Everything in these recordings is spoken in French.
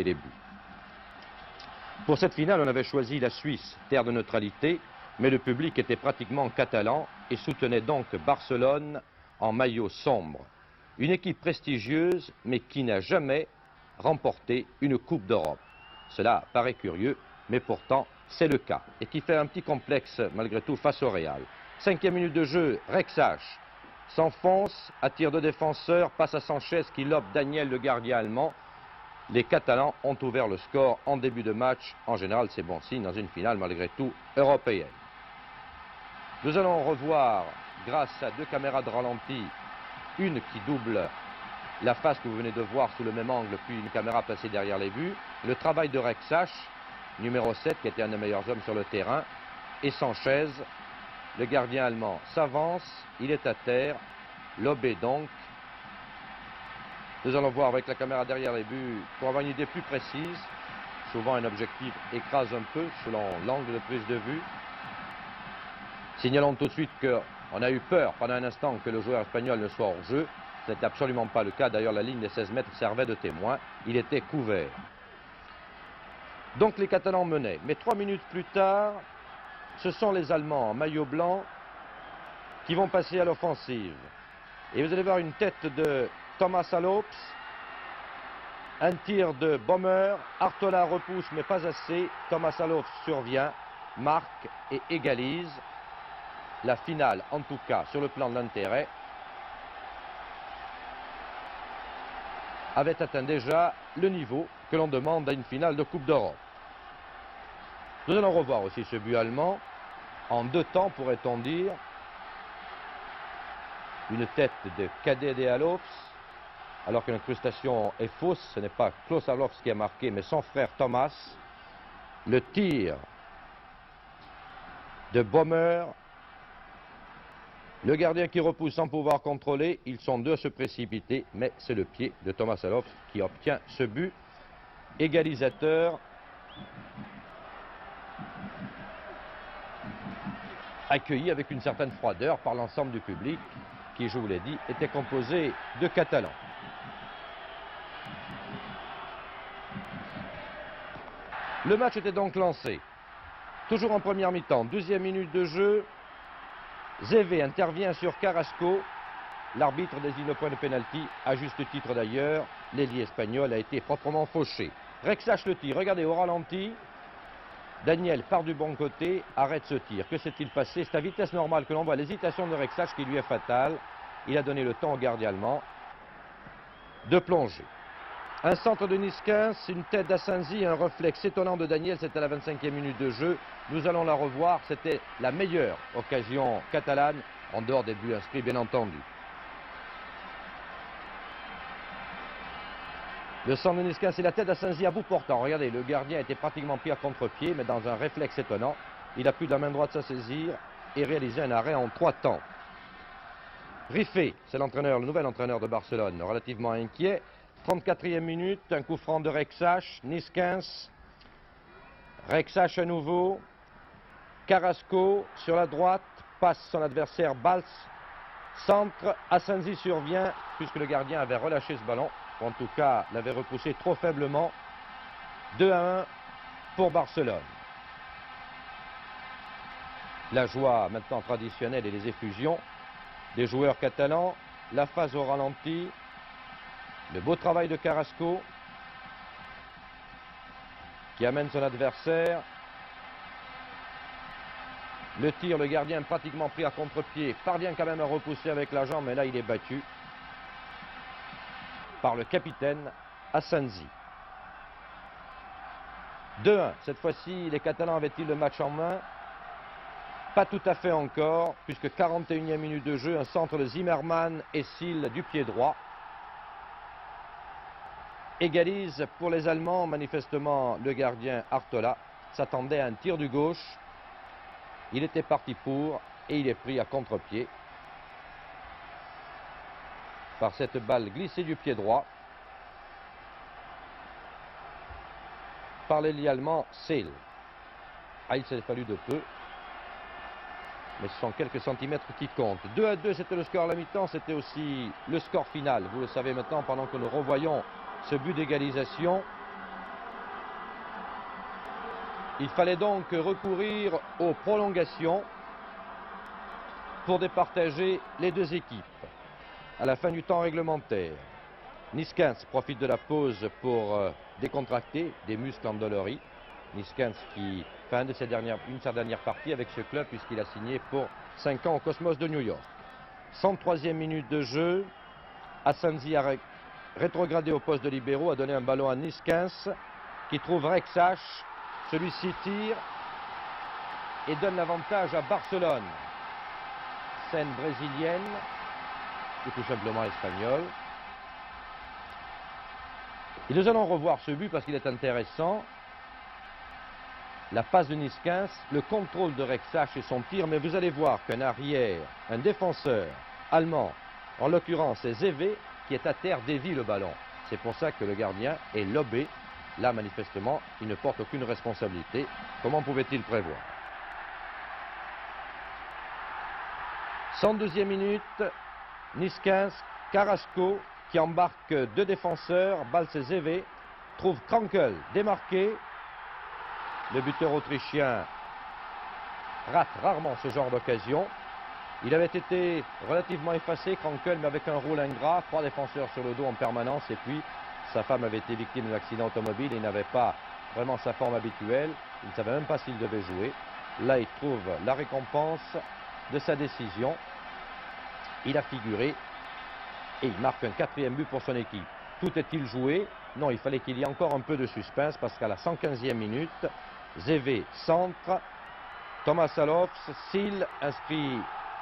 les buts. Pour cette finale, on avait choisi la Suisse, terre de neutralité, mais le public était pratiquement catalan et soutenait donc Barcelone en maillot sombre. Une équipe prestigieuse, mais qui n'a jamais remporté une Coupe d'Europe. Cela paraît curieux, mais pourtant c'est le cas, et qui fait un petit complexe malgré tout face au Real. 5e minute de jeu, Rexach s'enfonce, attire deux défenseurs, passe à Sanchez qui lobe Daniel, le gardien allemand. Les Catalans ont ouvert le score en début de match. En général, c'est bon signe dans une finale malgré tout européenne. Nous allons revoir, grâce à deux caméras de ralenti, une qui double la face que vous venez de voir sous le même angle, puis une caméra placée derrière les buts, le travail de Rexach, numéro 7, qui était un des meilleurs hommes sur le terrain, et Sanchez, le gardien allemand, s'avance, il est à terre, lobé donc. Nous allons voir avec la caméra derrière les buts pour avoir une idée plus précise. Souvent un objectif écrase un peu selon l'angle de prise de vue. Signalons tout de suite qu'on a eu peur pendant un instant que le joueur espagnol ne soit hors jeu. Ce n'était absolument pas le cas. D'ailleurs, la ligne des 16 mètres servait de témoin. Il était couvert. Donc les Catalans menaient. Mais 3 minutes plus tard, ce sont les Allemands en maillot blanc qui vont passer à l'offensive. Et vous allez voir une tête de Thomas Alofs, un tir de Bommer, Artola repousse mais pas assez, Thomas Alofs survient, marque et égalise. La finale, en tout cas sur le plan de l'intérêt, avait atteint déjà le niveau que l'on demande à une finale de Coupe d'Europe. Nous allons revoir aussi ce but allemand, en 2 temps pourrait-on dire, une tête de cadet des Alofs, alors que l'incrustation est fausse, ce n'est pas Klaus Alofs qui a marqué, mais son frère Thomas. Le tir de Bommer, le gardien qui repousse sans pouvoir contrôler, ils sont deux à se précipiter, mais c'est le pied de Thomas Alofs qui obtient ce but égalisateur. Accueilli avec une certaine froideur par l'ensemble du public qui, je vous l'ai dit, était composé de Catalans. Le match était donc lancé. Toujours en première mi-temps, 2e minute de jeu. Zévé intervient sur Carrasco. L'arbitre désigne le point de pénalty, à juste titre d'ailleurs. L'ailier espagnol a été proprement fauché. Rexach le tir, regardez au ralenti. Daniel part du bon côté, arrête ce tir. Que s'est-il passé? C'est à vitesse normale que l'on voit l'hésitation de Rexach qui lui est fatale. Il a donné le temps au gardien allemand de plonger. Un centre de Nice 15, une tête d'Assensi, un réflexe étonnant de Daniel, c'était à la 25e minute de jeu. Nous allons la revoir, c'était la meilleure occasion catalane, en dehors des buts inscrits bien entendu. Le centre de Nice 15, c'est la tête d'Assensi à bout portant. Regardez, le gardien était pratiquement pris à contre-pied, mais dans un réflexe étonnant. Il a pu de la main droite se saisir et réaliser un arrêt en 3 temps. Riffé, c'est l'entraîneur, le nouvel entraîneur de Barcelone, relativement inquiet. 34e minute, un coup franc de Rexach, Nice 15. Rexach à nouveau. Carrasco sur la droite, passe son adversaire Bals. Centre, Assensi survient, puisque le gardien avait relâché ce ballon, ou en tout cas l'avait repoussé trop faiblement. 2-1 pour Barcelone. La joie maintenant traditionnelle et les effusions des joueurs catalans. La phase au ralenti. Le beau travail de Carrasco qui amène son adversaire. Le tir, le gardien pratiquement pris à contre-pied, parvient quand même à repousser avec la jambe, mais là il est battu par le capitaine Assensi. 2-1. Cette fois-ci, les Catalans avaient-ils le match en main? Pas tout à fait encore, puisque 41e minute de jeu, un centre de Zimmermann et Sil du pied droit égalise pour les Allemands. Manifestement, le gardien Artola s'attendait à un tir du gauche. Il était parti pour et il est pris à contre-pied par cette balle glissée du pied droit par l'ailier allemand Sil. Ah, il s'est fallu de peu, mais ce sont quelques centimètres qui comptent. 2-2, c'était le score à la mi-temps, c'était aussi le score final. Vous le savez maintenant, pendant que nous revoyons ce but d'égalisation. Il fallait donc recourir aux prolongations pour départager les deux équipes. À la fin du temps réglementaire, Niskens profite de la pause pour décontracter des muscles endoloris. Niskens qui fait une de sa dernière partie avec ce club puisqu'il a signé pour 5 ans au Cosmos de New York. 103e minute de jeu. Asensi a rétrogradé au poste de libéraux, a donné un ballon à Niskens qui trouve Rexach. Celui-ci tire et donne l'avantage à Barcelone. Scène brésilienne ou tout simplement espagnole. Et nous allons revoir ce but parce qu'il est intéressant. La passe de Niskens, le contrôle de Rexach et son tir, mais vous allez voir qu'un arrière, un défenseur allemand, en l'occurrence c'est Zévé, qui est à terre, dévie le ballon. C'est pour ça que le gardien est lobé. Là, manifestement, il ne porte aucune responsabilité. Comment pouvait-il prévoir? 102e minute, Niskens, Carrasco, qui embarque deux défenseurs, Balz et Zévé, trouve Krankel démarqué. Le buteur autrichien rate rarement ce genre d'occasion. Il avait été relativement effacé, Krankel, mais avec un rôle ingrat, 3 défenseurs sur le dos en permanence, et puis sa femme avait été victime d'un accident automobile, il n'avait pas vraiment sa forme habituelle, il ne savait même pas s'il devait jouer. Là, il trouve la récompense de sa décision. Il a figuré et il marque un 4e but pour son équipe. Tout est-il joué? Non, il fallait qu'il y ait encore un peu de suspense parce qu'à la 115e minute, Zévé centre, Thomas Alofs, Sil inscrit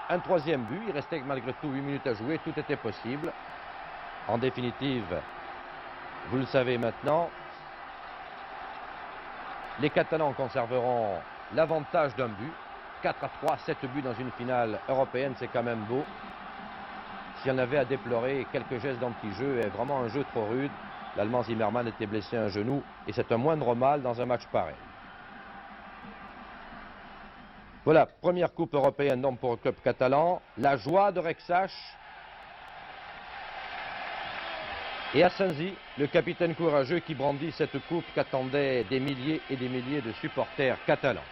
un 3e but. Il restait malgré tout 8 minutes à jouer, tout était possible. En définitive, vous le savez maintenant, les Catalans conserveront l'avantage d'un but. 4-3, 7 buts dans une finale européenne, c'est quand même beau. S'il y en avait à déplorer quelques gestes d'anti-jeu et vraiment un jeu trop rude, l'Allemand Zimmermann était blessé à un genou et c'est un moindre mal dans un match pareil. Voilà, première coupe européenne donc pour le club catalan. La joie de Rexach. Et Asensi, le capitaine courageux qui brandit cette coupe qu'attendaient des milliers et des milliers de supporters catalans.